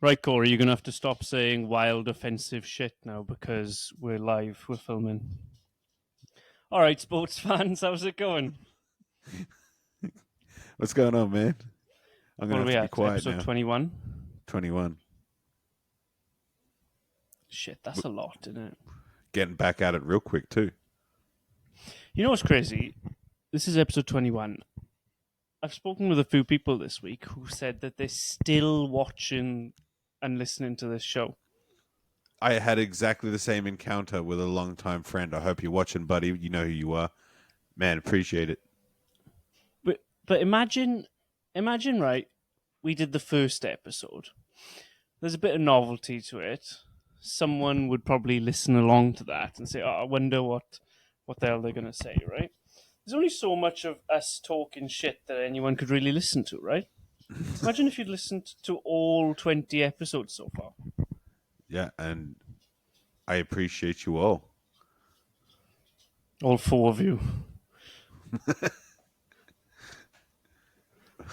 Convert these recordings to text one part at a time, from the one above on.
Right, Corey, you're going to have to stop saying wild, offensive shit now because we're live, we're filming. All right, sports fans, how's it going? What's going on, man? I'm What gonna are have we to be at? quiet Episode now. 21? 21. Shit, that's a lot, isn't it? Getting back at it real quick too. You know what's crazy? This is episode 21. I've spoken with a few people this week who said that they're still watching and listening to this show. I had exactly the same encounter with a longtime friend. I hope you're watching, buddy. You know who you are. Man, appreciate it. But imagine, right, we did the first episode. There's a bit of novelty to it. Someone would probably listen along to that and say, "Oh, I wonder what the hell they're going to say," right? There's only so much of us talking shit that anyone could really listen to, right? Imagine if you'd listened to all 20 episodes so far. Yeah, and I appreciate you all. All four of you.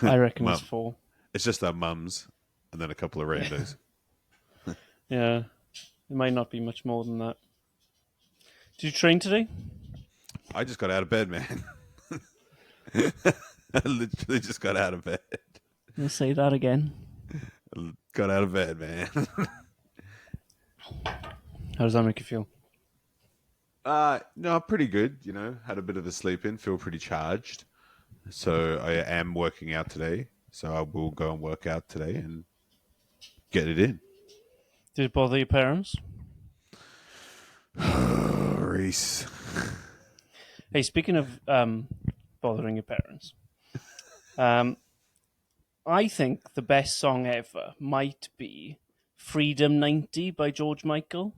I reckon it's Mum. four. It's just our mums and then a couple of randos. Yeah, it might not be much more than that. Did you train today? I just got out of bed, man. I literally just got out of bed. I'll say that again. Got out of bed, man. How does that make you feel? No, pretty good. You know, had a bit of a sleep in, feel pretty charged. So I am working out today. So I will go and work out today and get it in. Did it bother your parents? Reese. Hey, speaking of bothering your parents, I think the best song ever might be Freedom 90 by George Michael.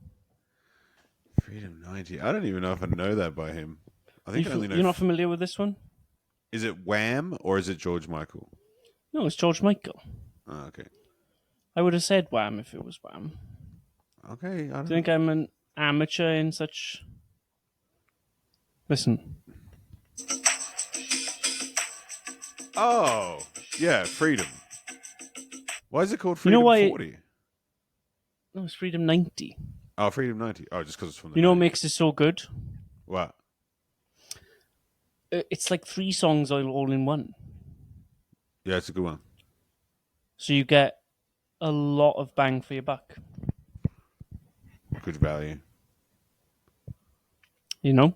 Freedom 90. I don't even know if I know that by him. I think I only know. You're not familiar with this one? Is it Wham or is it George Michael? No, it's George Michael. Oh, okay. I would have said Wham if it was Wham. Okay. I Do don't you think I'm an amateur in such... Listen. Oh, yeah, Freedom. Why is it called Freedom why 40? No, it's Freedom 90. Oh, Freedom 90. Oh, just because it's from the You know what 90s. makes it so good? What? It's like 3 songs all in one. Yeah, it's a good one. So you get a lot of bang for your buck. Good value. You know?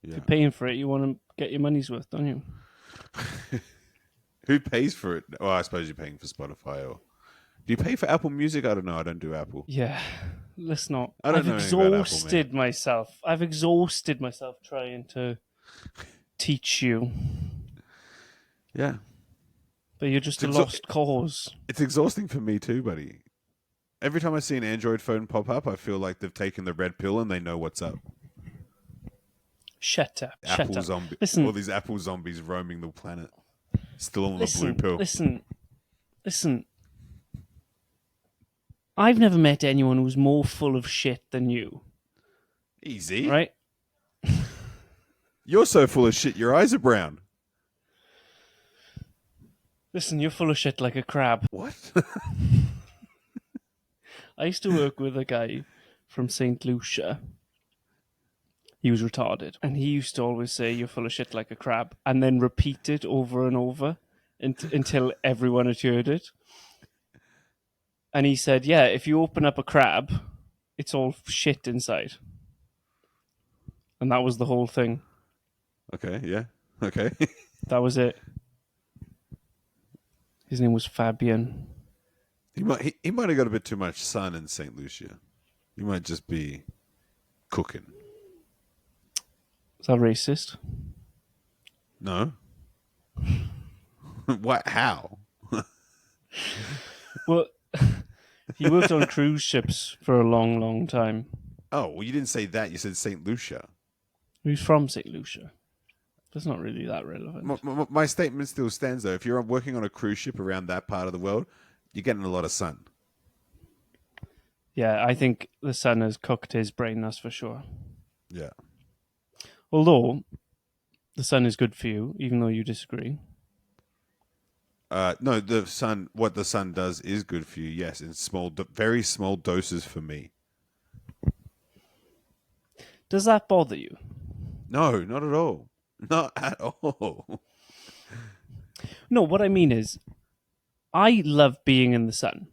Yeah. If you're paying for it, you want to get your money's worth, don't you? Who pays for it? Well, I suppose you're paying for Spotify or... Do you pay for Apple Music? I don't know. I don't do Apple. Yeah, let's not. I don't I've know anything about Apple, exhausted myself. I've exhausted myself trying to teach you. Yeah. But you're just a lost cause. It's exhausting for me too, buddy. Every time I see an Android phone pop up, I feel like they've taken the red pill and they know what's up. Shut up. Apple Shut up. zombie. Listen. All these Apple zombies roaming the planet. Still on the blue pill. Listen. I've never met anyone who's more full of shit than you. Easy. Right? You're so full of shit, your eyes are brown. Listen, you're full of shit like a crab. What? I used to work with a guy from St. Lucia. He was retarded. And he used to always say, "You're full of shit like a crab," and then repeat it over and over until everyone had heard it. And he said, "Yeah, if you open up a crab, it's all shit inside." And that was the whole thing. Okay, yeah. Okay. That was it. His name was Fabian. He might have got a bit too much sun in St. Lucia. He might just be cooking. Is that racist? No. What? How? Well, he worked on cruise ships for a long, long time. Oh, well, you didn't say that. You said St. Lucia. He was from St. Lucia. That's not really that relevant. My statement still stands, though. If you're working on a cruise ship around that part of the world, you're getting a lot of sun. Yeah, I think the sun has cooked his brain, that's for sure. Yeah. Although, the sun is good for you, even though you disagree. No, the sun. What the sun does is good for you. Yes, in very small doses for me. Does that bother you? No, not at all. Not at all. No, what I mean is, I love being in the sun,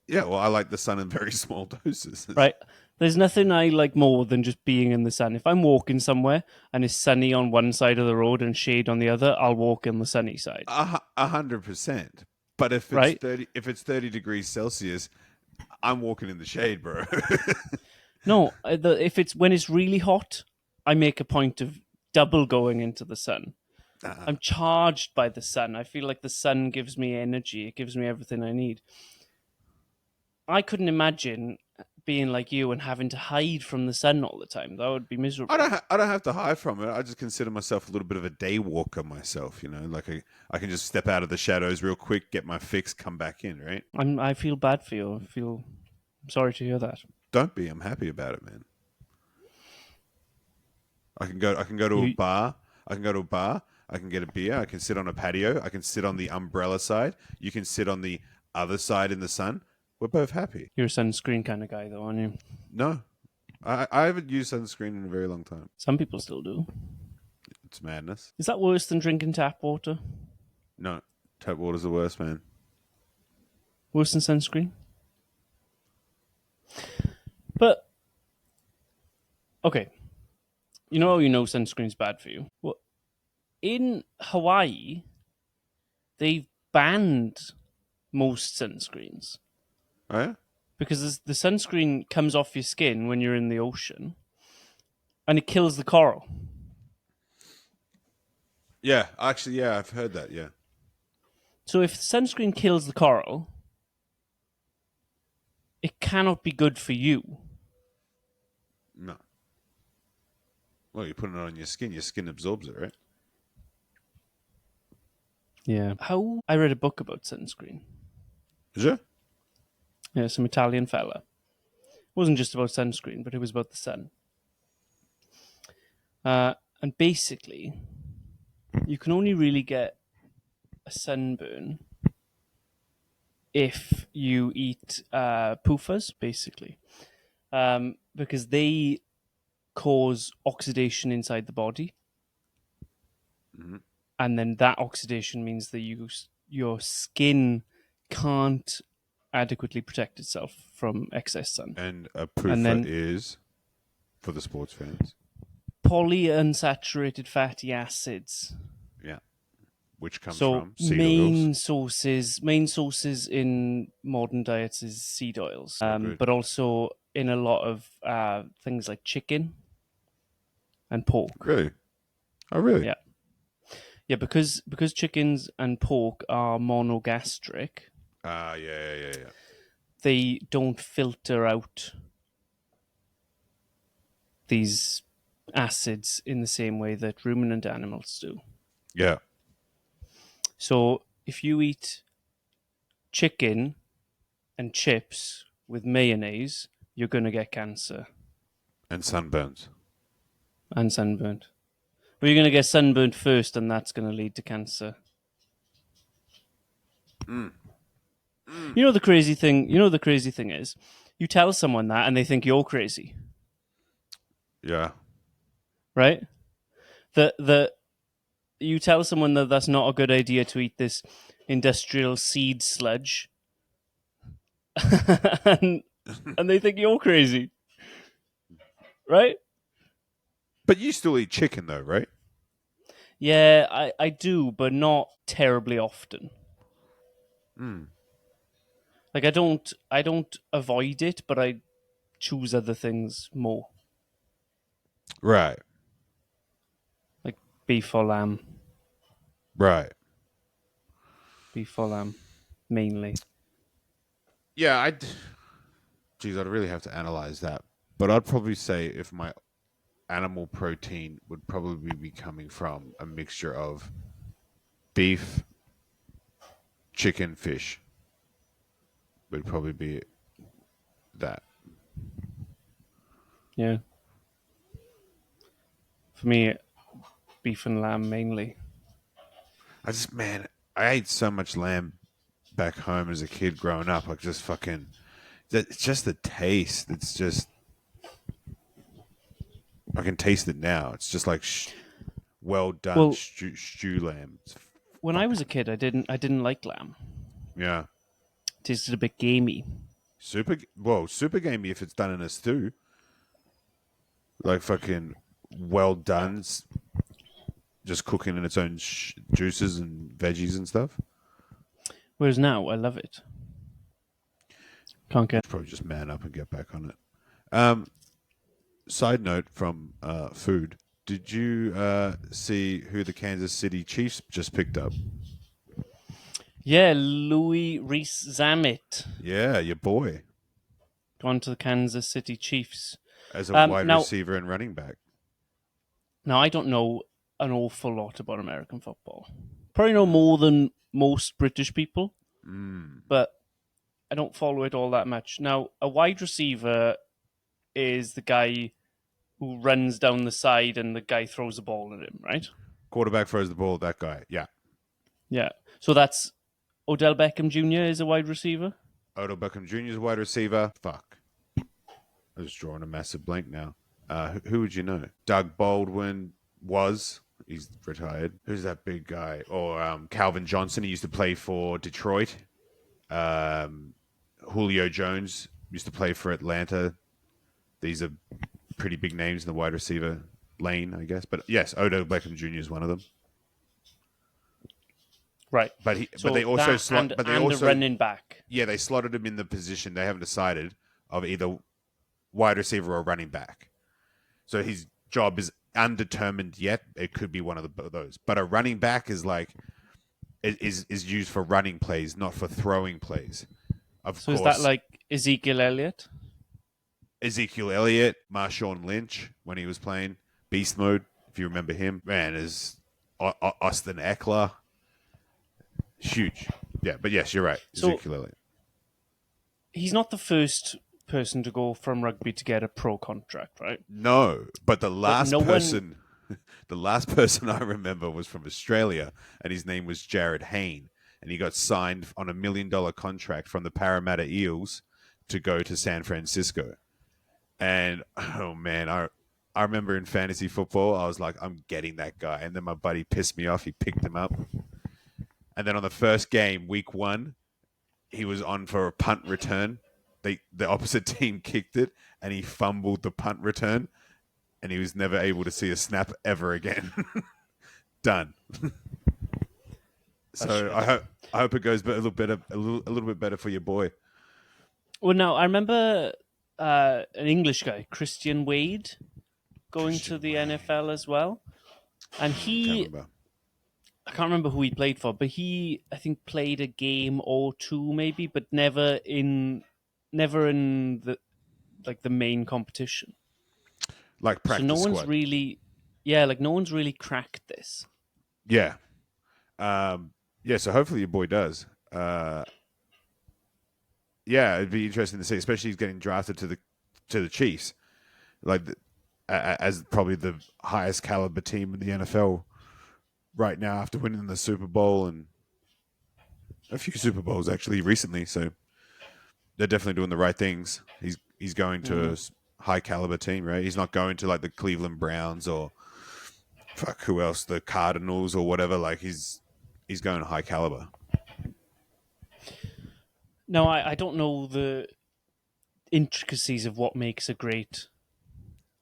Yeah, well, I like the sun in very small doses. right? There's nothing I like more than just being in the sun. If I'm walking somewhere and it's sunny on one side of the road and shade on the other, I'll walk in the sunny side, 100%. But right? if it's 30 degrees Celsius, I'm walking in the shade, bro. No, if it's when it's really hot, I make a point of double going into the sun. uh, I'm charged by the sun. I feel like the sun gives me energy. It gives me everything I need. I couldn't imagine being like you and having to hide from the sun all the time. That would be miserable. I don't have to hide from it. I just consider myself a little bit of a day walker myself. You know, like I can just step out of the shadows real quick, get my fix, come back in. Right? I feel bad for you. I'm sorry to hear that. Don't be. I'm happy about it, man. I can go to a You bar. I can go to a bar. I can get a beer. I can sit on a patio. I can sit on the umbrella side. You can sit on the other side in the sun. We're both happy. you're a sunscreen kind of guy though, aren't you? No, I haven't used sunscreen in a very long time. Some people still do. It's madness. Is that worse than drinking tap water? No, tap water's the worst, man. Worse than sunscreen? But okay, you know sunscreen's bad for you. Well, in Hawaii, they've banned most sunscreens Oh yeah. because the sunscreen comes off your skin when you're in the ocean and it kills the coral. Yeah, actually, yeah, I've heard that. Yeah. So if sunscreen kills the coral, it cannot be good for you. No. Well, you're putting it on your skin. Your skin absorbs it, right? Yeah. How I read a book about sunscreen. Is it? Yeah, some Italian fella. It wasn't just about sunscreen, but it was about the sun. And basically, you can only really get a sunburn if you eat PUFAs, basically, because they cause oxidation inside the body, Mm-hmm. and then that oxidation means that your skin can't adequately protect itself from excess sun, And a and PUFA then is for the sports fans. polyunsaturated fatty acids. Yeah. Which comes So from seed oils. main sources in modern diets is seed oils, So good. but also in a lot of things like chicken and pork. Really? Oh, really? Yeah, yeah, because chickens and pork are monogastric, Ah, yeah. they don't filter out these acids in the same way that ruminant animals do. Yeah. So if you eat chicken and chips with mayonnaise, you're going to get cancer And sunburns. and sunburnt. But you're going to get sunburnt first, and that's going to lead to cancer. Mm. Mm. You know the crazy thing. You know the crazy thing is, you tell someone that, and they think you're crazy, Yeah. right? The you tell someone that that's not a good idea to eat this industrial seed sludge, and and they think you're crazy, right? But you still eat chicken, though, right? Yeah, I do, but not terribly often. Mm. Like I don't avoid it, but I choose other things more, Right. like beef or lamb, Right. beef or lamb, mainly. Yeah, geez, I'd really have to analyze that. But I'd probably say if my animal protein would probably be coming from a mixture of beef, chicken, fish. Would probably be that. Yeah, for me, beef and lamb mainly. Man, I ate so much lamb back home as a kid growing up. Like, just fucking, it's just the taste. It's just, I can taste it now. It's just like well done Well, stew lamb. It's when I was fucking, a kid, I didn't like lamb. yeah. It tasted a bit gamey. Super gamey if it's done in a stew. Like fucking well done, just cooking in its own juices and veggies and stuff. Whereas now, I love it. Can't get. Probably just man up and get back on it. Um, Side note from food. Did you see who the Kansas City Chiefs just picked up? Yeah, Louis Reese Zammit Yeah, your boy, gone to the Kansas City Chiefs. as a Um, wide now, receiver and running back. now I don't know an awful lot about American football. Probably know more than most British people, Mm. but I don't follow it all that much. Now, a wide receiver is the guy who runs down the side and the guy throws the ball at him, right? Quarterback throws the ball. That guy. Yeah. Yeah. So that's Odell Beckham Jr. is a wide receiver. Odell Beckham Jr. is a wide receiver. Fuck. I was drawing a massive blank now. Who would you know? Doug Baldwin was. He's retired. Who's that big guy? Or Calvin Johnson. He used to play for Detroit. Um, Julio Jones used to play for Atlanta. These are pretty big names in the wide receiver lane, I guess. But yes, Odell Beckham Jr. is one of them. Right. But they So also that and the running back. yeah, they slotted him in the position. They haven't decided of either wide receiver or running back. So his job is undetermined yet. It could be one of those. But a running back is like is used for running plays, not for throwing plays. Of So is that course, like Ezekiel Elliott? Ezekiel Elliott, Marshawn Lynch when he was playing Beast Mode, if you remember him, man, is Austin Eckler, huge. Yeah, but yes, you're right, So Ezekiel Elliott. he's not the first person to go from rugby to get a pro contract, right? No, but But no one. the last person I remember was from Australia, and his name was Jared Hayne, and he got signed on $1 million contract from the Parramatta Eels to go to San Francisco. And oh man, I remember in fantasy football, I was like, I'm getting that guy, and then my buddy pissed me off. He picked him up, and then on the first game, week one, he was on for a punt return. The opposite team kicked it, and he fumbled the punt return, and he was never able to see a snap ever again. Done. So I hope it goes a little better, a little bit better for your boy. Well, no, I remember an English guy, Christian Wade, going to Christian the Wade. NFL as well, and Can't he. remember. I can't remember who he played for, but he I think played a game or two maybe, but never in the like the main competition. Like So no practice one's squad. really, yeah, like no one's really cracked this. Yeah. Yeah. So hopefully your boy does. Yeah, it'd be interesting to see, especially he's getting drafted to the Chiefs, like as probably the highest caliber team in the NFL right now after winning the Super Bowl and a few Super Bowls actually recently. So they're definitely doing the right things. He's going to a high caliber team, right? He's not going to like the Cleveland Browns or fuck who else, the Cardinals or whatever. Like he's going high caliber. No, I don't know the intricacies of what makes a great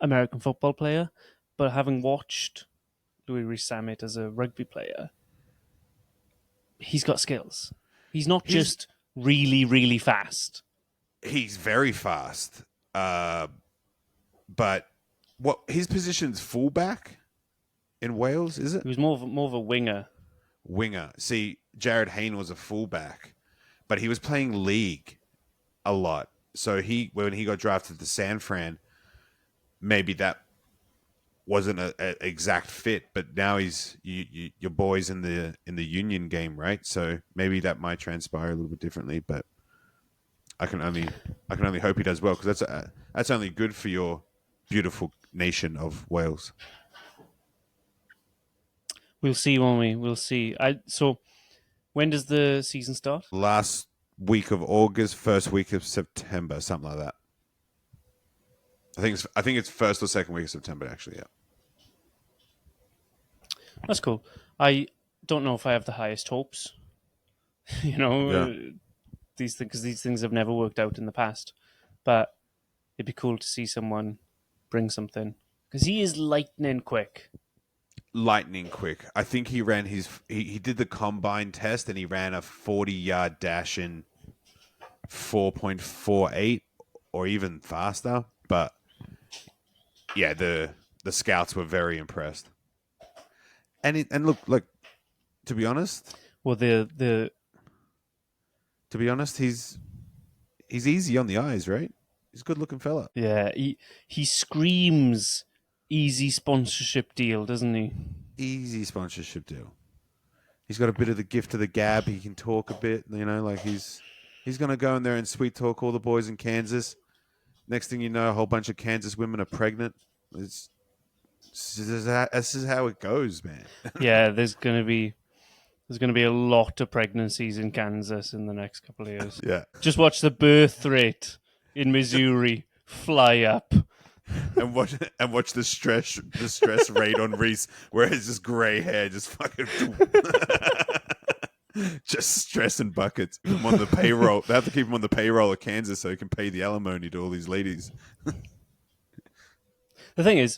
American football player, but having watched Louis Rees-Zammit as a rugby player, he's got skills. He's not He's just really, really fast. he's very fast, but what his position's fullback in Wales, is it? He was more of a winger. Winger. See, Jared Hayne was a fullback, but he was playing league a lot. So when he got drafted to San Fran, maybe that wasn't a exact fit. But now your boy's in the union game, right? So maybe that might transpire a little bit differently. But I can only hope he does well because that's only good for your beautiful nation of Wales. We'll see, won't we? We'll see. So when does the season start? Last week of August, first week of September, something like that. I think it's first or second week of September actually. Yeah. That's cool. I don't know if I have the highest hopes. you know, Yeah. these things because these things have never worked out in the past. But it'd be cool to see someone bring something because he is lightning quick. Lightning quick. I think he did the combine test and he ran a 40-yard dash in 4.48 or even faster. But yeah, the scouts were very impressed. And look, to be honest, Well, the he's easy on the eyes, right? He's a good looking fella. yeah he screams easy sponsorship deal, doesn't he? Easy sponsorship deal. He's got a bit of the gift of the gab. He can talk a bit, like he's gonna go in there and sweet talk all the boys in Kansas. Next thing you know, a whole bunch of Kansas women are pregnant. This is how it goes, man. Yeah, there's gonna be a lot of pregnancies in Kansas in the next couple of years. Yeah. Just watch the birth rate in Missouri fly up. And watch the stress rate on Reese, where it's just grey hair, just fucking just stressing buckets. Keep him on the payroll. They have to keep him on the payroll of Kansas so he can pay the alimony to all these ladies. The thing is,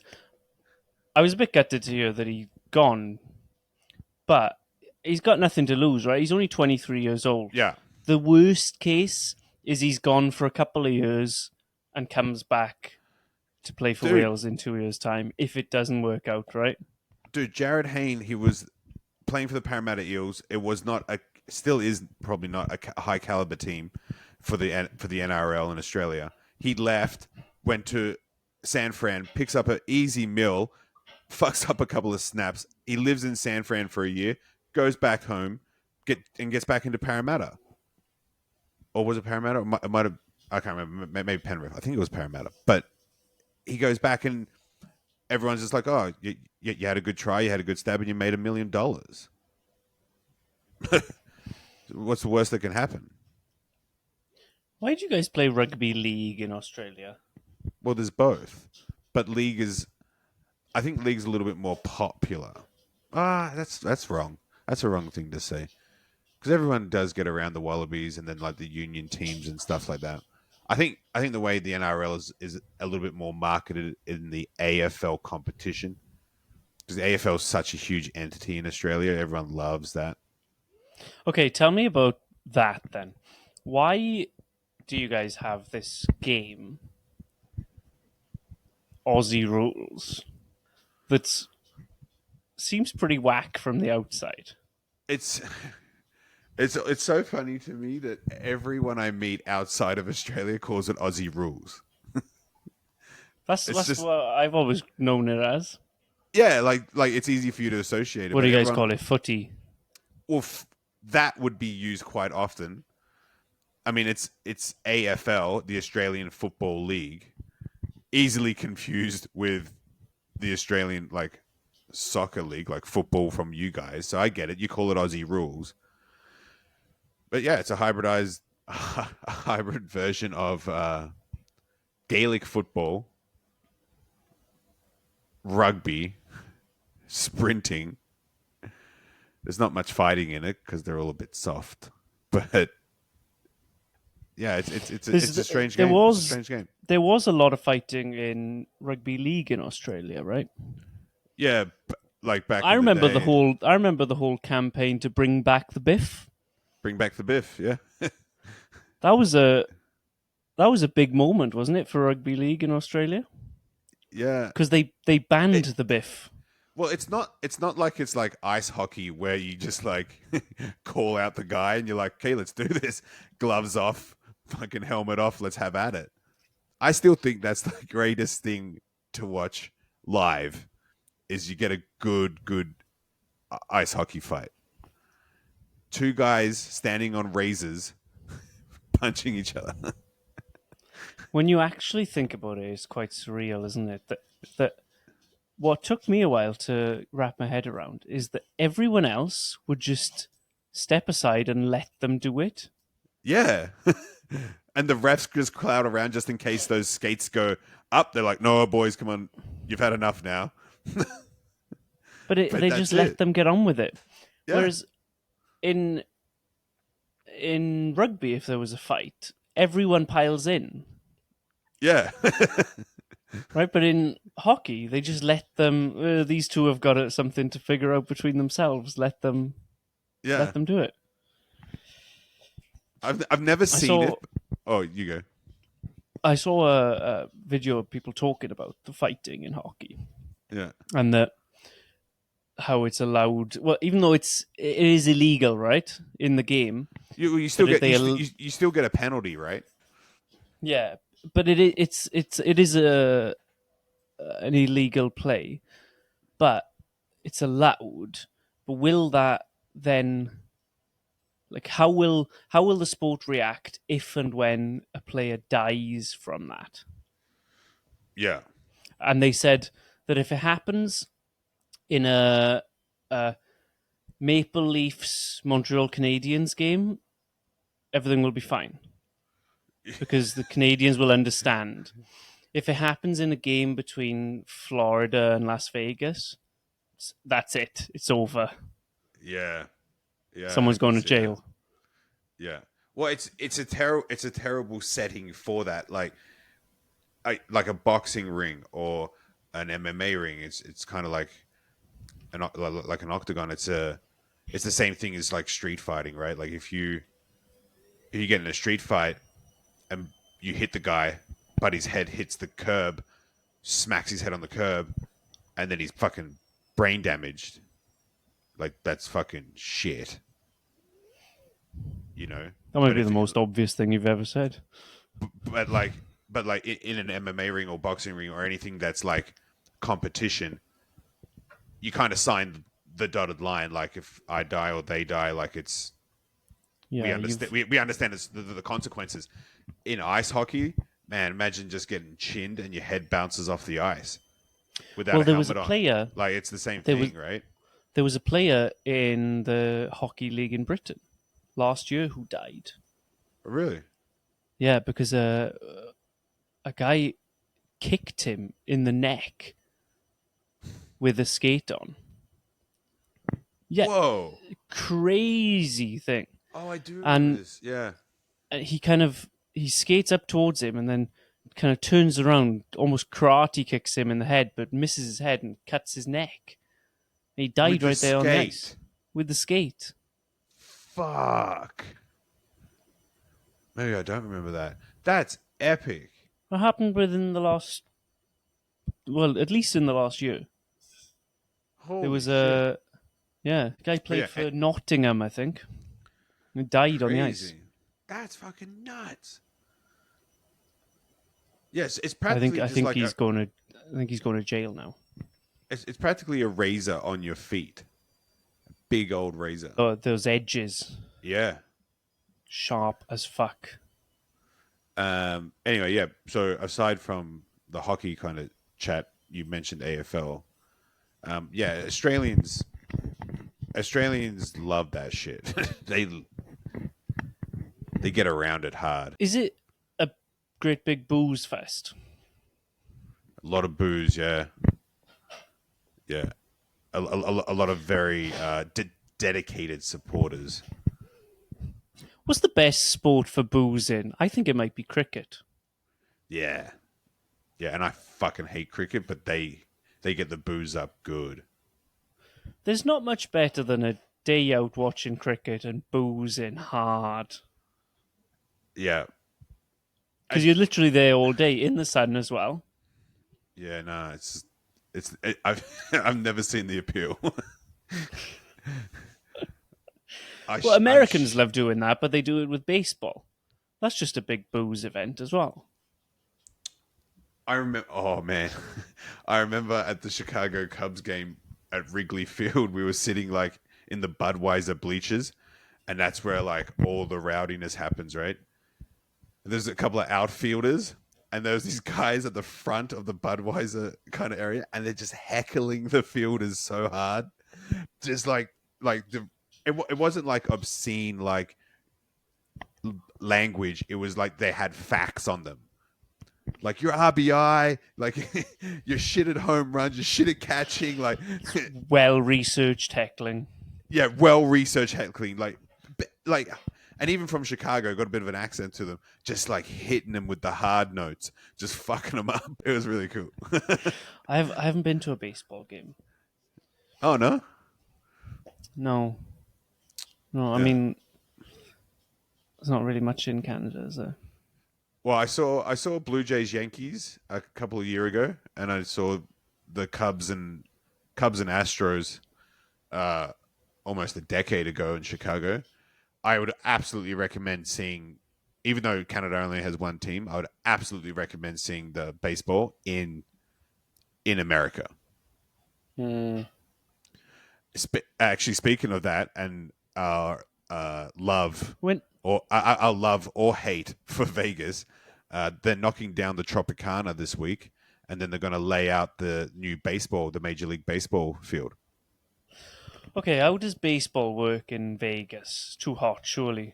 I was a bit gutted to hear that he gone, but he's got nothing to lose, right? He's only 23 years old. Yeah. The worst case is he's gone for a couple of years and comes back to play for Dude. Wales in 2 years' time if it doesn't work out, right? Dude, Jared Hayne, he was playing for the Parramatta Eels. It was not still is probably not a high caliber team for the NRL in Australia. He left, went to San Fran, picks up an easy mill, fucks up a couple of snaps. He lives in San Fran for a year, goes back home, gets back into Parramatta. Or was it Parramatta? It might have. I can't remember. Maybe Penrith. I think it was Parramatta. But he goes back and everyone's just like, "Oh, you had a good try, you had a good stab, and you made $1 million." What's the worst that can happen? Why do you guys play rugby league in Australia? Well, there's both, but I think league's a little bit more popular. That's wrong. That's a wrong thing to say because everyone does get around the Wallabies and then like the union teams and stuff like that. I think the way the NRL is a little bit more marketed in the AFL competition because the AFL is such a huge entity in Australia. Everyone loves that. Okay, tell me about that then. Why do you guys have this game, Aussie rules, that seems pretty whack from the outside? It's it's so funny to me that everyone I meet outside of Australia calls it Aussie rules. It's That's just what I've always known it as. yeah, like it's easy for you to associate it. What But do you guys everyone, call it? Footy. well, that would be used quite often. I mean, it's AFL, the Australian Football League, easily confused with the Australian like soccer league, like football from you guys. So I get it. You call it Aussie rules, but yeah, it's a hybridized, a hybrid version of Gaelic football, rugby, sprinting. There's not much fighting in it because they're all a bit soft, but yeah, it's a strange game. It's a strange game. There was a lot of fighting in rugby league in Australia, right? Yeah, like back I in the remember the day. whole I remember the whole campaign to bring back the biff. Bring back the Biff, yeah. That was a that was a big moment, wasn't it, for rugby league in Australia? Yeah. Because they banned It, the biff. well, it's not like it's like ice hockey where you just like call out the guy and you're like, okay, let's do this. Gloves off, fucking helmet off, let's have at it. I still think that's the greatest thing to watch live is you get a good ice hockey fight. Two guys standing on razors punching each other. When you actually think about it, it's quite surreal, isn't it? That what took me a while to wrap my head around is that everyone else would just step aside and let them do it. Yeah. And the refs just cloud around just in case those skates go up. They're like, no, boys, come on. You've had enough now. But But they that's just let it. them get on with it. Yeah. Whereas in rugby, if there was a fight, everyone piles in, Yeah. right? But in hockey, they just let them. These two have got something to figure out between themselves. Yeah. Let them do it. I've never I seen it. saw Oh, you go. I saw a video of people talking about the fighting in hockey Yeah. and that how it's allowed. Well, even though it is illegal, right, in the game, You but still it, get they you still get a penalty, right? yeah, but it is a an illegal play, but it's allowed. But will that then, like, how will the sport react if and when a player dies from that? Yeah. And they said that if it happens in a Maple Leafs Montreal Canadiens game, everything will be fine because the Canadians will understand. If it happens in a game between Florida and Las Vegas, that's it. It's over. Yeah. Yeah, I Someone's can going to see that. jail. Yeah. Well, it's a terrible setting for that. Like a boxing ring or an MMA ring. It's kind of like an octagon. It's the same thing as like street fighting, right? Like if you get in a street fight and you hit the guy, but his head hits the curb, smacks his head on the curb, and then he's fucking brain damaged. Like that's fucking shit, you know. That might But be if the most obvious thing you've ever said. but like in an MMA ring or boxing ring or anything that's like competition, you kind of sign the dotted line. Like if I die or they die, like it's we Yeah, understand. We understand the consequences. In ice hockey, man, imagine just getting chinned and your head bounces off the ice without well, a helmet on. Like it's the same there was thing, right? there was a player in the hockey league in Britain last year who died. Really? Yeah, because a guy kicked him in the neck with a skate on. Yeah, Whoa! crazy thing. Oh, I do remember And this. Yeah. he skates up towards him and then kind of turns around, almost karate kicks him in the head, but misses his head and cuts his neck. And he With died the right there on the ice skate. with the skate. Fuck. Maybe I don't remember that. That's epic. What happened within the last, well, at least in the last year? There Holy was shit. a, yeah, guy Oh played yeah, for Nottingham, I think. He died on the ice. crazy. That's fucking nuts. Yes, it's I think practically I just think like he's going to I think he's going to jail now. it's practically a razor on your feet. Big old razor. Oh, those edges, Yeah. sharp as fuck. Anyway, yeah. So aside from the hockey kind of chat, you mentioned AFL. Yeah, Australians love that shit. They get around it hard. Is it a great big booze fest? A lot of booze. Yeah, yeah. A lot of very dedicated supporters. What's the best sport for booze in? I think it might be cricket. Yeah, yeah. And I fucking hate cricket, but they get the booze up good. There's not much better than a day out watching cricket and boozing hard. Yeah, Because I you're literally there all day in the sun as well. yeah. No, I've I've never seen the appeal. Well, I'm Americans love doing that, but they do it with baseball. That's just a big booze event as well. I remember. Oh man, I remember at the Chicago Cubs game at Wrigley Field, we were sitting like in the Budweiser bleachers, and that's where like all the rowdiness happens, right? There's a couple of outfielders, and there was these guys at the front of the Budweiser kind of area, and they're just heckling the fielders so hard, just it wasn't like obscene like language. It was like they had facts on them, like your RBI, like you're shit at home runs, you're shit at catching, like Well researched heckling. yeah, well researched heckling, like, and even from Chicago, got a bit of an accent to them, just like hitting them with the hard notes, just fucking them up. It was really cool. I haven't been to a baseball game. Oh no, No, no. I yeah. mean, there's not really much in Canada, is there? Well, I saw Blue Jays Yankees a couple of years ago, and I saw the Cubs and Astros uh, almost a decade ago in Chicago. I would absolutely recommend seeing, even though Canada only has one team, I would absolutely recommend seeing the baseball in America. Mm. Actually, speaking of that, and our love When or our love or hate for Vegas, they're knocking down the Tropicana this week, and then they're going to lay out the new baseball, the Major League Baseball field. Okay, how does baseball work in Vegas? Too hot, surely.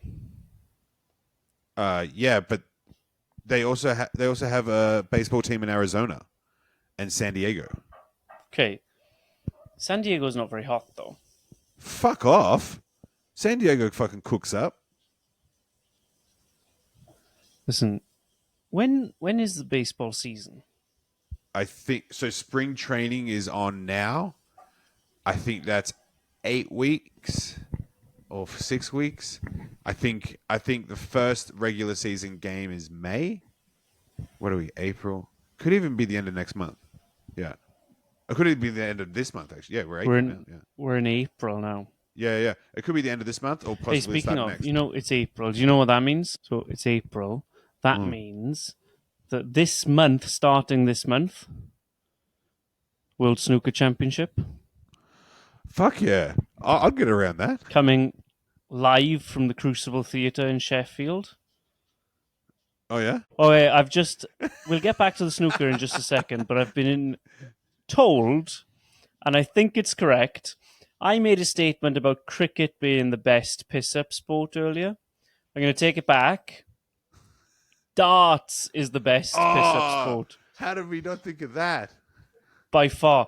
Yeah, but they also have a baseball team in Arizona and San Diego. Okay, San Diego's not very hot though. Fuck off. San Diego fucking cooks up. Listen, when is the baseball season? I think so. Spring training is on now. I think that's 8 weeks or 6 weeks. I think the first regular season game is May. What are we? April? Could even be the end of next month. Yeah. It could even be the end of this month, actually. Yeah, we're We're April now. in Yeah. we're in April now. Yeah, yeah. It could be the end of this month or Hey, possibly speaking start of, next. it's April. Do you know what that means? So it's April. That Mm. means that this month, starting this month, World Snooker Championship Fuck yeah. I'll get around that. coming live from the Crucible Theatre in Sheffield. Oh, yeah? Oh, wait, we'll get back to the snooker in just a second, but I've been told, and I think it's correct, I made a statement about cricket being the best piss-up sport earlier. I'm going to take it back. Darts is the best piss-up Oh, sport how did we not think of that? by far.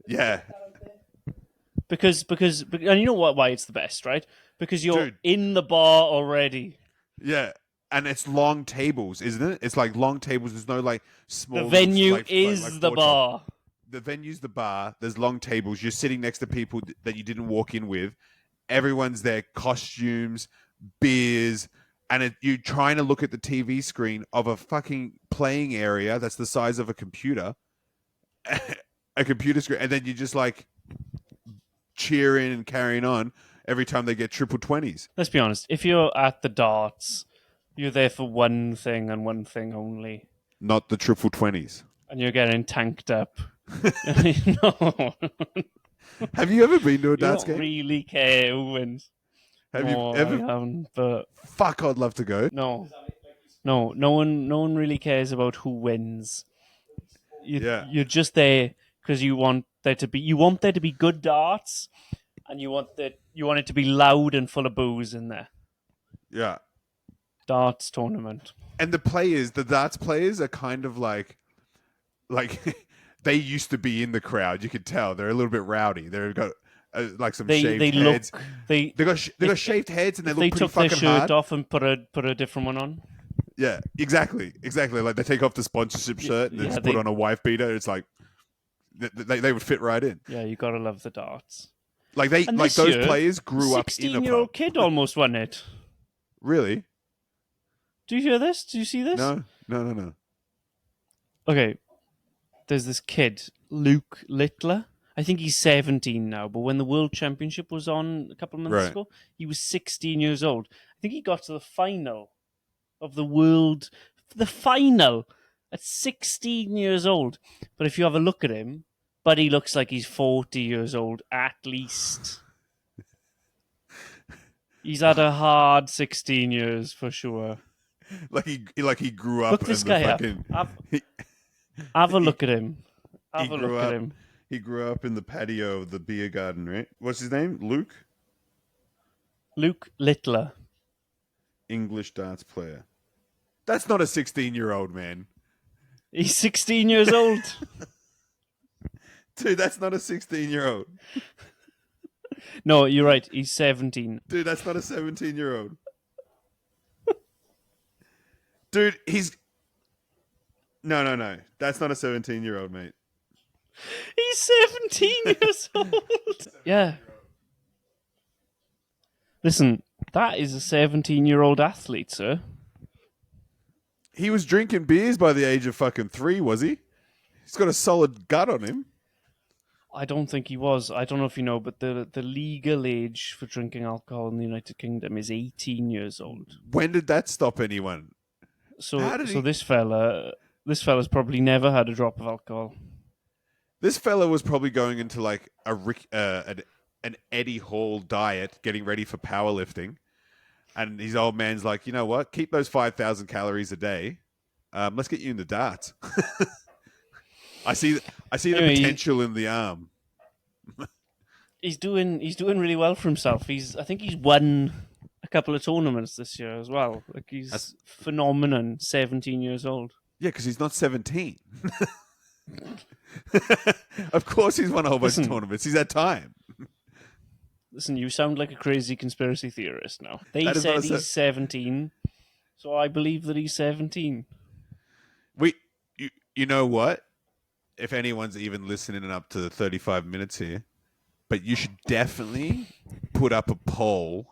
Yeah. Because and you know what? Why it's the best, right? Because you're Dude. in the bar already. Yeah. And it's long tables, isn't it? It's like long tables. There's no like small. The venue like the four top. bar. The venue's the bar. There's long tables. You're sitting next to people that you didn't walk in with. Everyone's there, costumes, beers, and you're trying to look at the TV screen of a fucking playing area that's the size of a computer, a computer screen, and then you just like cheering and carrying on every time they get triple 20s. Let's be honest. If you're at the darts, you're there for one thing and one thing only, Not the triple 20s. and you're getting tanked up. No, Have you ever been to a you darts don't game? really care who wins. Have No, you ever? I haven't, but Fuck, I'd love to go. no, no one really cares about who wins. Yeah. You're just there because you want there to be good darts, and you want it to be loud and full of booze in there. Yeah. Darts tournament. And the darts players are kind of like they used to be in the crowd. You could tell they're a little bit rowdy. They've got like some shaved They heads. look they They got shaved heads and they if look they pretty took their fucking shirt hard. off and put a different one on. Yeah, exactly. Like they take off the sponsorship shirt and then Yeah, just put on a wife beater. It's like they would fit right in. Yeah, you gotta love the darts. Like And like this those year, players grew up in a 16-year-old pub. kid almost won it. Really? Do you hear this? Do you see this? No. Okay, there's this kid, Luke Littler. I think he's 17 now, but when the World Championship was on a couple of months Right. ago, he was 16 years old. I think he got to the final of the World, the final at 16 years old. But if you have a look at him, Buddy looks like he's 40 years old at least. He's had a hard 16 years for sure. Like he grew Look up this in the guy up. fucking. He, Have a he, look at him. he Have a grew look at up. him. He grew up in the patio of the beer garden, right? What's his name? Luke, Luke Littler. English darts player. That's not a 16-year-old man, He's 16 years old. dude. That's not a 16-year-old, No, you're right. He's 17. dude. That's not a 17-year-old, dude. He's no, no, no. That's not a 17-year-old, mate. He's 17 years old. Yeah. Listen, that is a 17-year-old athlete, sir. He was drinking beers by the age of fucking 3, was he? He's got a solid gut on him. I don't think he was. I don't know if you know, but the legal age for drinking alcohol in the United Kingdom is 18 years old. When did that stop anyone? So How did so he? this fella's probably never had a drop of alcohol. This fella was probably going into like an Eddie Hall diet, getting ready for powerlifting, and his old man's like, you know what? Keep those 5,000 calories a day. Let's get you in the darts. I see. I see the Anyway, potential in the arm. he's doing really well for himself. I think he's won a couple of tournaments this year as well. Like That's, he's phenomenon. 17 years old. yeah, because he's not 17. Of course, he's won a whole bunch of Listen, tournaments. He's had time. listen, you sound like a crazy conspiracy theorist now. They That is not said he's 17, so I believe that he's 17. You know what? If anyone's even listening up to the 35 minutes here, but you should definitely put up a poll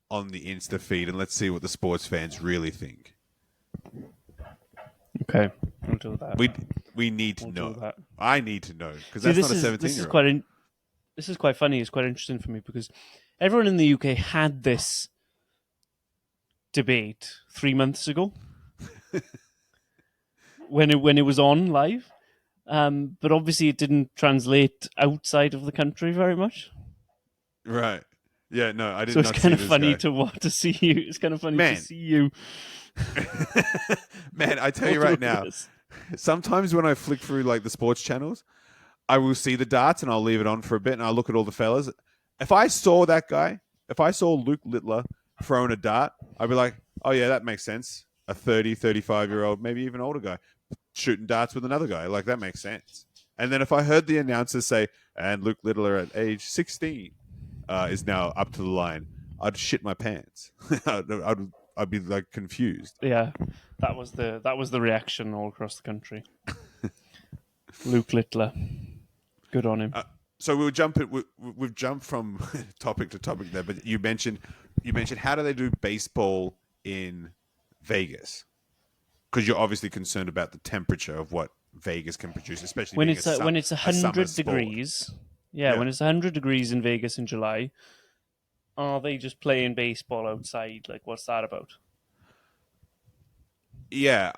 on the Insta feed and let's see what the sports fans really think. Okay, we'll do that. We need to We'll know. do that. I need to know because See, that's not a 17-year-old. This is quite funny. It's quite interesting for me because everyone in the UK had this debate 3 months ago when it was on live, but obviously it didn't translate outside of the country very much. Right. Yeah, no, I did So not it's kind of see this funny guy. to see you. It's kind of funny Man. to see you. Man, I tell you right now, sometimes when I flick through like the sports channels, I will see the darts and I'll leave it on for a bit and I'll look at all the fellas. If I saw that guy, if I saw Luke Littler throwing a dart, I'd be like, oh yeah, that makes sense. A 30, 35-year-old, maybe even older guy shooting darts with another guy. Like that makes sense. And then if I heard the announcer say, and Luke Littler at age 16 is now up to the line, I'd shit my pants. I'd be like confused. Yeah, that was the reaction all across the country. Luke Littler, good on him. So we've jumped from topic to topic there, but you mentioned how do they do baseball in Vegas? Because you're obviously concerned about the temperature of what Vegas can produce, especially when being it's when it's 100 degrees. Yeah, Yeah. when it's 100 degrees in Vegas in July, are they just playing baseball outside? Like, what's that about? Yeah,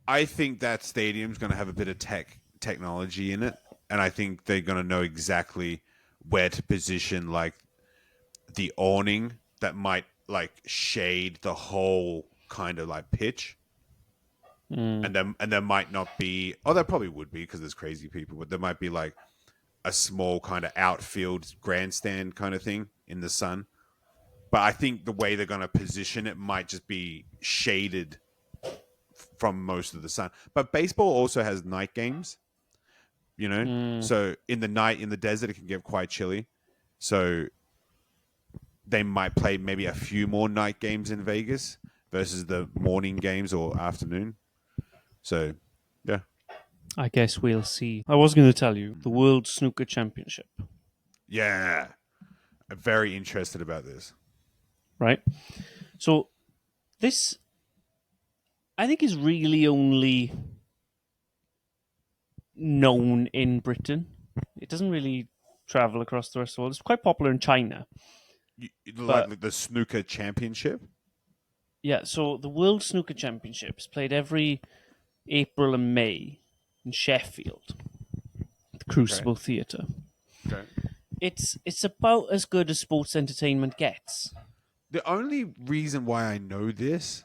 I think that stadium's going to have a bit of technology in it, and I think they're going to know exactly where to position like the awning that might like shade the whole kind of like pitch. And there might not be. Oh, there probably would be because there's crazy people, but there might be like a small kind of outfield grandstand kind of thing in the sun. But I think the way they're going to position it might just be shaded from most of the sun. But baseball also has night games, you know? So in the night, in the desert, it can get quite chilly. So they might play maybe a few more night games in Vegas versus the morning games or afternoon. So, yeah. I guess we'll see. I was going to tell you the World Snooker Championship, Yeah. I'm very interested about this. right? So this, I think, is really only known in Britain. It doesn't really travel across the rest of the world. It's quite popular in China. Like the snooker championship? Yeah, so the World Snooker Championships played every April and May in Sheffield, the Crucible Theatre. Okay. It's about as good as sports entertainment gets. The only reason why I know this,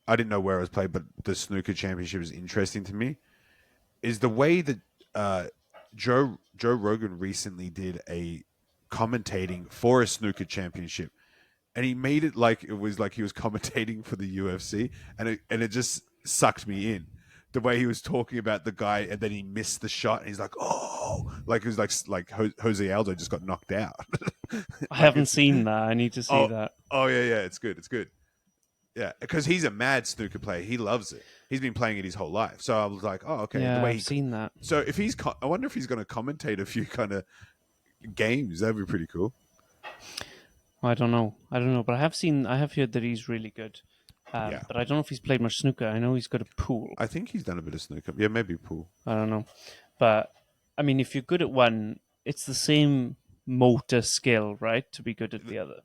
I didn't know where it was played, but the snooker championship is interesting to me. Is the way that uh, Joe Rogan recently did a commentating for a snooker championship, and he made it like it was like he was commentating for the UFC, and it just sucked me in. The way he was talking about the guy, and then he missed the shot, and he's like, "Oh!" Like it was like Jose Aldo just got knocked out. I Like haven't it's seen that. I need to see oh that. oh yeah, it's good, yeah, because he's a mad snooker player. He loves it. He's been playing it his whole life. So I was like, oh okay. And the Yeah, way I've seen that. so if he's, I wonder if he's going to commentate a few kind of games. That'd be pretty cool. I don't know. I don't know, but I have heard that he's really good. Yeah, But I don't know if he's played much snooker. I know he's got a pool. I think he's done a bit of snooker. Yeah, maybe pool. I don't know. But, I mean, if you're good at one, it's the same motor skill, right? To be good at the other.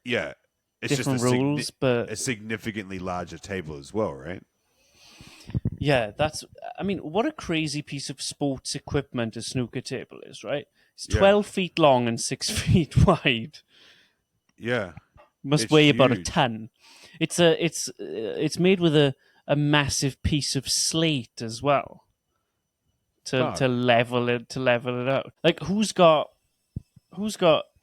Yeah, it's just Different rules, but a significantly larger table as well, right? yeah, I mean, what a crazy piece of sports equipment a snooker table is, right? It's Yeah, 12 feet long and 6 feet wide. yeah, Must it's weigh about a huge. ton. It's made with a massive piece of slate as well Oh, to level it out. Like who's got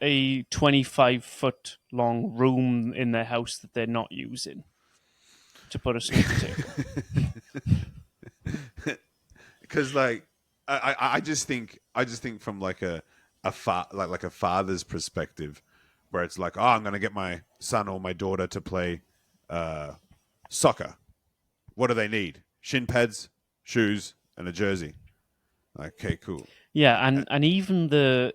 a 25-foot long room in their house that they're not using to put a snooker table? because like I just think from like like a father's perspective, where it's like, oh, I'm going to get my son or my daughter to play uh, soccer. What do they need? Shin pads, shoes, and a jersey. Like, okay, cool. Yeah, Uh, and even the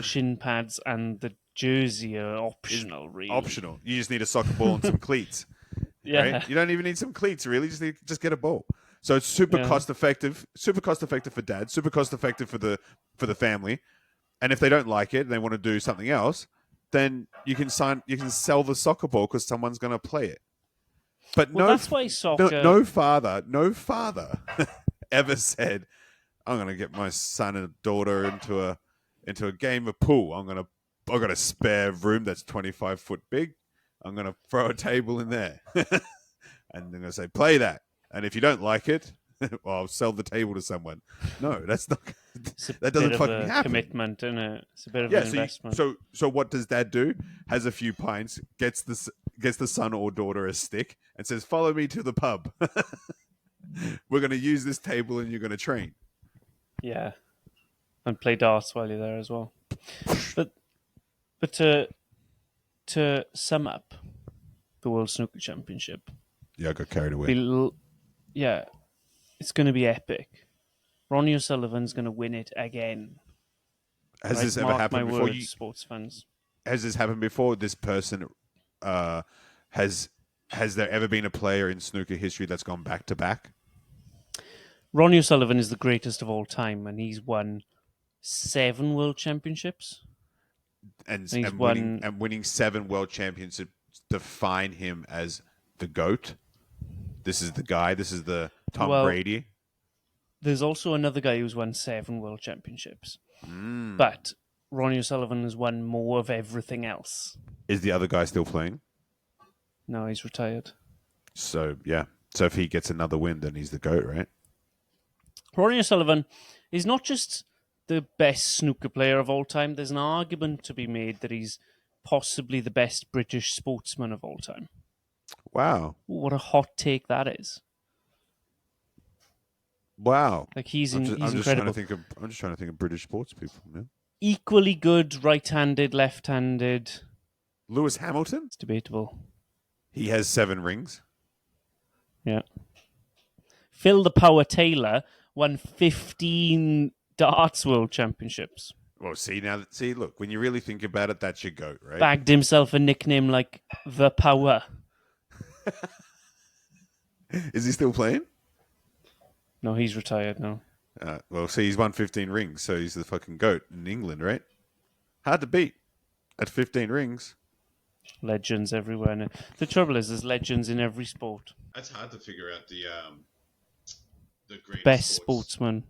shin pads and the jersey are Is optional, really. optional. You just need a soccer ball and some cleats, right? Yeah, You don't even need some cleats, really. Just get a ball. So it's super yeah. cost effective. Super cost effective for dad. Super cost effective for the family. And if they don't like it and they want to do something else, then you can sell the soccer ball because someone's going to play it. But Well, that's why soccer. no father ever said, "I'm going to get my son and daughter into a game of pool. I've got a spare room that's 25 foot big. I'm going to throw a table in there, and I'm going to say, play that. And if you don't like it, well, I'll sell the table to someone." No, that's not. It's a That bit doesn't of fucking a happen. commitment, isn't it? It's a bit of an Yeah. investment. So what does dad do? Has a few pints, gets the son or daughter a stick, and says, "Follow me to the pub. We're going to use this table, and you're going to train." Yeah, and play darts while you're there as well. But but to sum up the World Snooker Championship, Yeah, I got carried away. be, yeah, it's going to be epic. Ronnie O'Sullivan's going to win it again. Has Right? this ever Mark my happened before? words, sports fans. Has this happened before? This person uh, has has there ever been a player in snooker history that's gone back to back? Ronnie O'Sullivan is the greatest of all time, and he's won 7 World Championships. And he's won. And winning 7 world championships define him as the GOAT. This is the guy. This is the Tom Well, Brady. there's also another guy who's won 7 World Championships, Mm. but Ronnie O'Sullivan has won more of everything else. Is the other guy still playing? No, he's retired. So yeah. So if he gets another win, then he's the GOAT, right? Ronnie O'Sullivan is not just the best snooker player of all time. There's an argument to be made that he's possibly the best British sportsman of all time. Wow. What a hot take that is! Wow. Like he's I'm he's just trying to incredible. think of British sports people. Yeah. Equally good right-handed, left-handed. Lewis Hamilton. It's debatable. He has 7 rings. Yeah. Phil the Power Taylor won 15 darts world championships. Well, see, look, when you really think about it, that's your GOAT, right? Bagged himself a nickname like the Power. Is he still playing? No, he's retired now. Well, see, he's won 15 rings, so he's the fucking GOAT in England, right? Hard to beat at 15 rings. Legends everywhere. And the trouble is, there's legends in every sport. That's hard to figure out the greatest Best sportsman.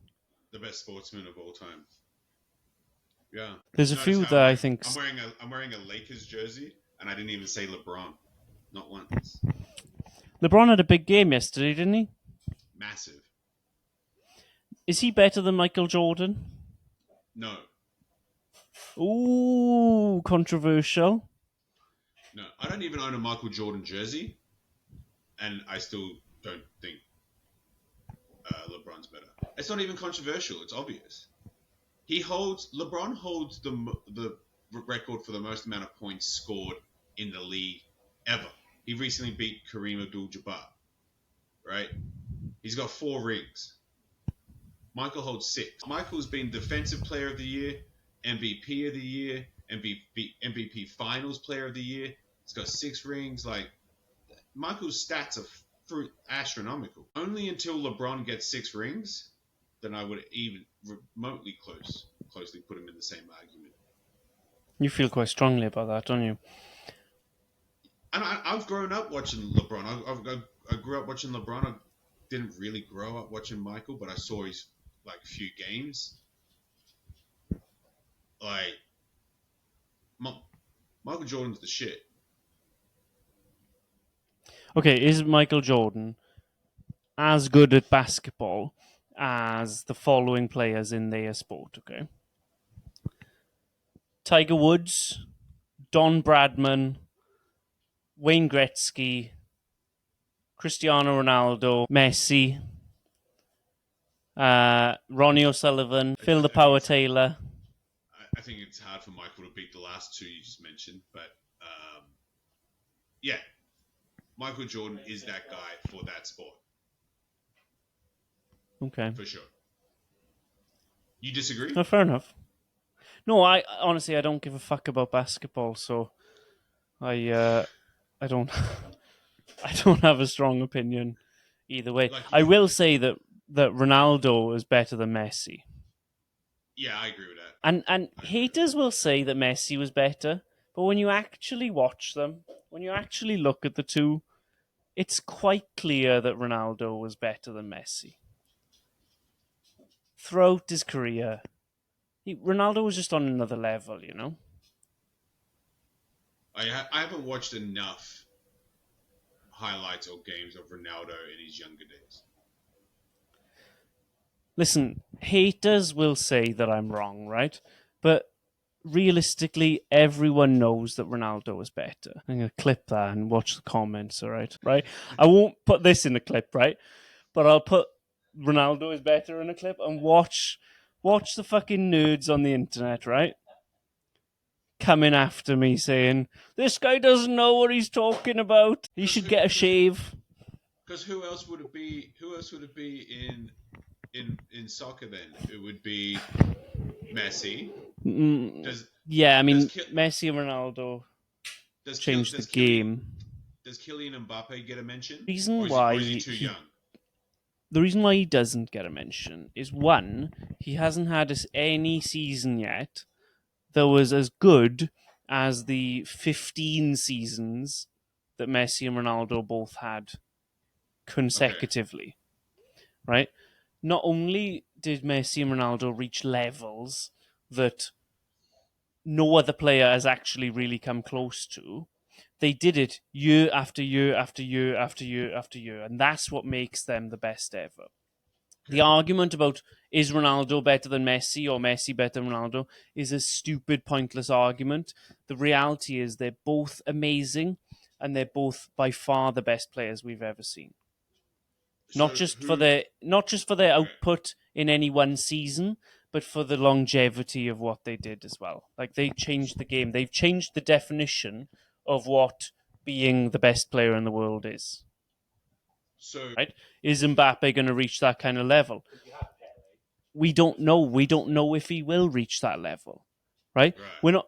the best sportsman of all time. Yeah. There's a few that I think. I'm wearing a Lakers jersey, and I didn't even say LeBron, not once. LeBron had a big game yesterday, didn't he? Massive. Is he better than Michael Jordan? No, Ooh, controversial. no, I don't even own a Michael Jordan jersey, and I still don't think LeBron's better. It's not even controversial. It's obvious. LeBron holds the record for the most amount of points scored in the league ever. He recently beat Kareem Abdul-Jabbar, right? He's got 4 rings. Michael holds 6. Michael's been Defensive Player of the Year, MVP of the Year, MVP Finals Player of the Year. He's got 6 rings. Like, Michael's stats are astronomical. Only until LeBron gets 6 rings, then I would even remotely closely put him in the same argument. You feel quite strongly about that, don't you? And I've grown up watching LeBron. I grew up watching LeBron. I didn't really grow up watching Michael, but I saw his like few games. Like Michael Jordan's the shit. Okay, is Michael Jordan as good at basketball as the following players in their sport? Okay, Tiger Woods, Don Bradman, Wayne Gretzky, Cristiano Ronaldo, Messi, Ronnie O'Sullivan, Phil the Power Taylor. I think it's hard for Michael to beat the last 2 you just mentioned, but yeah, Michael Jordan is that guy for that sport. Okay, For sure. You disagree? oh, fair enough. No, I honestly I don't give a fuck about basketball, so I don't I don't have a strong opinion either way. Like I you, will say that Ronaldo is better than Messi. yeah, I agree with that. And haters will say that Messi was better, but when you actually watch them, when you actually look at the two, it's quite clear that Ronaldo was better than Messi. Throughout his career, Ronaldo was just on another level, you know? I haven't watched enough highlights or games of Ronaldo in his younger days. Listen, haters will say that I'm wrong, right? But realistically, everyone knows that Ronaldo was better. I'm going to clip that and watch the comments, all right? Right? I won't put this in a clip, right? But I'll put Ronaldo is better in a clip and watch the fucking nerds on the internet, right? Coming after me saying, this guy doesn't know what he's talking about. He should get a shave. Because who else would it be? Who else would it be in soccer then? It would be Messi. Yeah, I mean, does Messi and Ronaldo does changed the does Kylian game. does Kylian Mbappe get a mention? Reason Or why is he too young? The reason why he doesn't get a mention is one, he hasn't had any season yet that was as good as the 15 seasons that Messi and Ronaldo both had consecutively, right? Not only did Messi and Ronaldo reach levels that no other player has actually really come close to, they did it year after year after year after year after year, and that's what makes them the best ever. The argument about is Ronaldo better than Messi or Messi better than Ronaldo is a stupid, pointless argument. The reality is they're both amazing and they're both by far the best players we've ever seen. So Not just for their Okay. output in any one season, but for the longevity of what they did as well. Like they changed the game. They've changed the definition of what being the best player in the world is. So Right? Is Mbappe going to reach that kind of level? We don't know. We don't know if he will reach that level, right? We're not.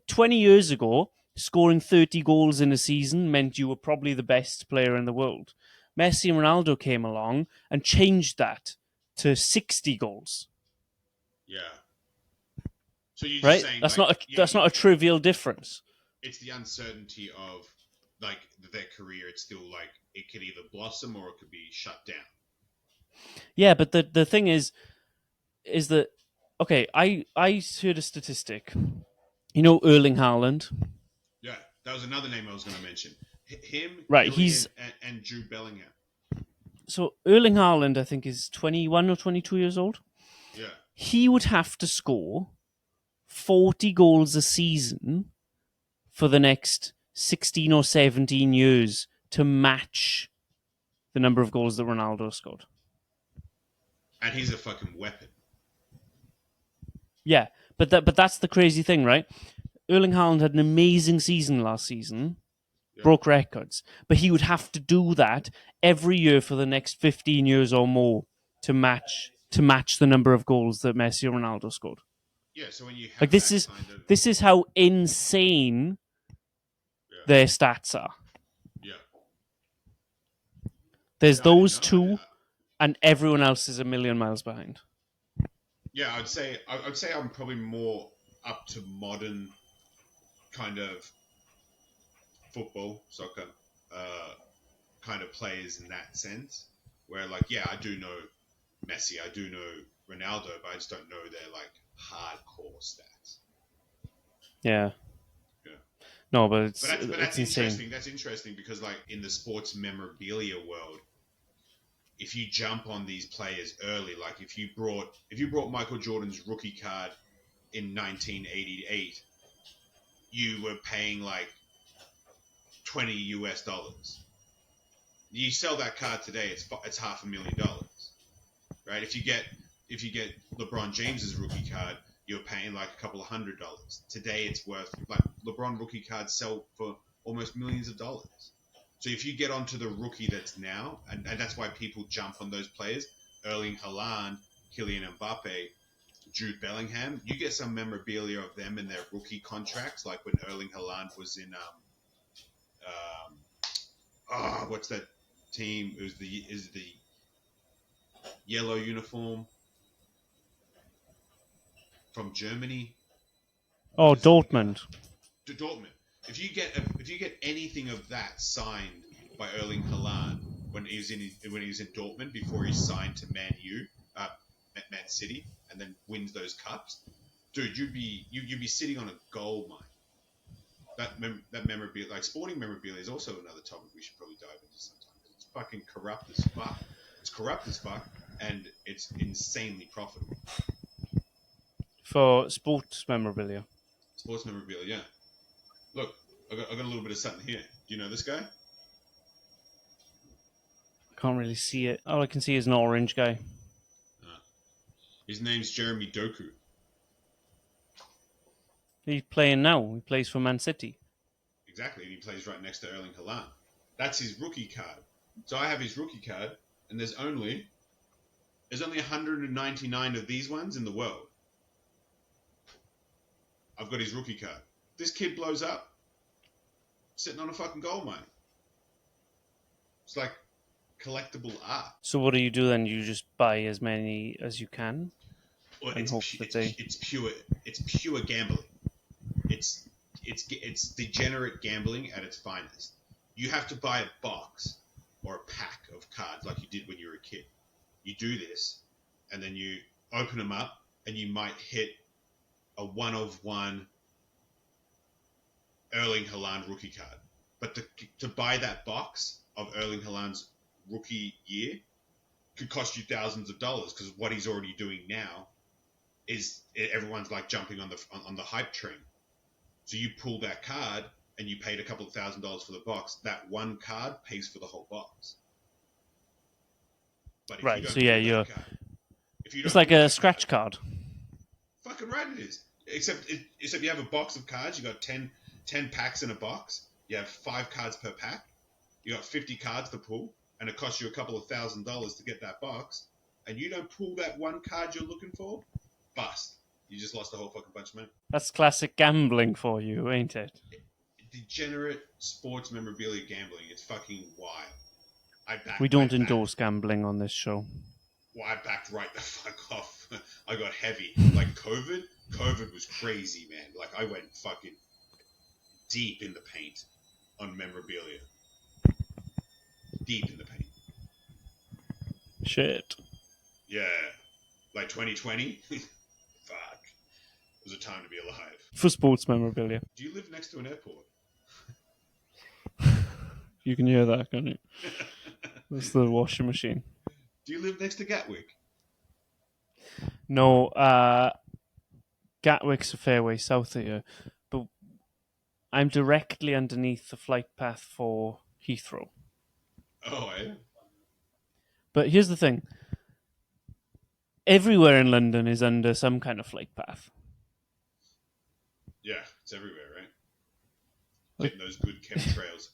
20 years ago, scoring 30 goals in a season meant you were probably the best player in the world. Messi and Ronaldo came along and changed that to 60 goals. Yeah. So you're just right? saying That's like that's not a trivial difference. it's the uncertainty of like their career. It's still like it could either blossom or it could be shut down. Yeah, but the thing is that okay, I heard a statistic. You know Erling Haaland? That was another name I was going to mention. Him, Right, Killian, and Jude Bellingham. So Erling Haaland, I think, is 21 or 22 years old. Yeah. He would have to score 40 goals a season for the next 16 or 17 years to match the number of goals that Ronaldo scored. And he's a fucking weapon. Yeah, but that's the crazy thing, right? Erling Haaland had an amazing season last season, broke records, but he would have to do that every year for the next 15 years or more to match the number of goals that Messi or Ronaldo scored. Yeah, so when you have Like this is this is how insane their stats are. Yeah. There's No, I didn't those know two, that. and everyone else is a million miles behind. Yeah, I'd say I'm probably more up to modern kind of football, soccer, kind of players in that sense. Where like, yeah, I do know Messi, I do know Ronaldo, but I just don't know their like hardcore stats. Yeah. Yeah. No, but But that's insane. interesting. That's interesting because like in the sports memorabilia world, if you jump on these players early, like if you brought Michael Jordan's rookie card in 1988, you were paying like $20. You sell that card today, it's $500,000, right? If you get LeBron James's rookie card, you're paying like a couple of $100. Today, it's worth like LeBron rookie cards sell for almost millions of dollars. So if you get onto the rookie that's now, and that's why people jump on those players, Erling Haaland, Kylian Mbappe, Jude Bellingham, you get some memorabilia of them in their rookie contracts, like when Erling Haaland was in what's that team? Is the yellow uniform from Germany? Oh, Dortmund. To Dortmund. If you get anything of that signed by Erling Haaland when he was in Dortmund before he signed to Man City, and then wins those cups, dude, you'd be sitting on a gold mine. That memorabilia, like sporting memorabilia, is also another topic we should probably dive into sometime. It's fucking corrupt as fuck. It's corrupt as fuck, and it's insanely profitable. For sports memorabilia. Sports memorabilia, yeah. Look, I got a little bit of something here. Do you know this guy? I can't really see it. All I can see is an orange guy. His name's Jeremy Doku. He's playing now. He plays for Man City. Exactly, and he plays right next to Erling Haaland. That's his rookie card. So I have his rookie card, and there's only 199 of these ones in the world. I've got his rookie card. This kid blows up, sitting on a fucking gold mine. It's like collectible art. So what do you do then? You just buy as many as you can, Well, and hope that they. it's pure gambling. It's degenerate gambling at its finest. You have to buy a box or a pack of cards like you did when you were a kid. You do this, and then you open them up, and you might hit a one-of-one Erling Haaland rookie card. But to buy that box of Erling Haaland's rookie year could cost you thousands of dollars, because what he's already doing now is everyone's like jumping on the hype train. So you pull that card and you paid a couple of $1,000s for the box. That one card pays for the whole box. But if Right. you don't So yeah, pull that card, it's like a scratch card. Fucking right it is. Except you have a box of cards. You got 10 packs in a box. You have 5 cards per pack. You got 50 cards to pull, and it costs you a couple of $1,000s to get that box. And you don't pull that one card you're looking for, bust. You just lost a whole fucking bunch of money. That's classic gambling for you, ain't it? Degenerate sports memorabilia gambling. It's fucking wild. We don't endorse gambling on this show. Well, I backed right the fuck off. I got heavy. Like COVID was crazy, man. Like I went fucking deep in the paint on memorabilia. Deep in the paint. Shit. Yeah. Like 2020. Fuck. It was a time to be alive. For sports memorabilia. Do you live next to an airport? You can hear that, can't you? That's the washing machine. Do you live next to Gatwick? No, Gatwick's a fair way south of here, but I'm directly underneath the flight path for Heathrow. Oh, eh? But here's the thing. Everywhere in London is under some kind of flight path. Yeah, it's everywhere, right? Getting those good chemtrails.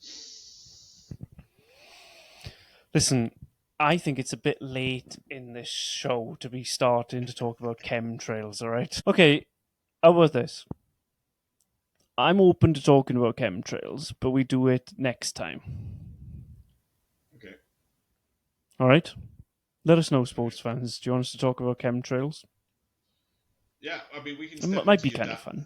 Listen, I think it's a bit late in this show to be starting to talk about chemtrails, all right? Okay, how about this? I'm open to talking about chemtrails, but we do it next time. Okay. All right? Let us know, sports fans. Do you want us to talk about chemtrails? Yeah, I mean, we can It step might into be your kind of fun.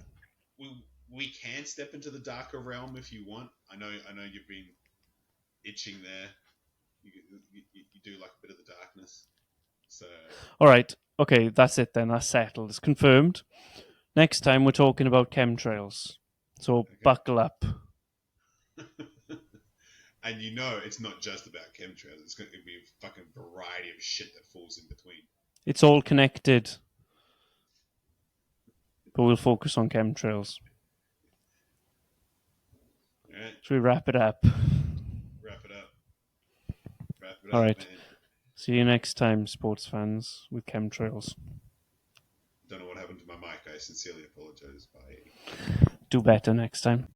We can step into the darker realm if you want. I know you've been itching there. You do like a bit of the darkness. So All right. Okay, that's it then. That's settled. It's confirmed. Next time we're talking about chemtrails. So Okay. buckle up. and you know it's not just about chemtrails. It's going to be a fucking variety of shit that falls in between. It's all connected. But we'll focus on chemtrails. All right, Should we wrap it up? wrap it up. Wrap it All up, right. man. See you next time, sports fans, with chemtrails. Don't know what happened to my mic. I sincerely apologize. Bye. Do better next time.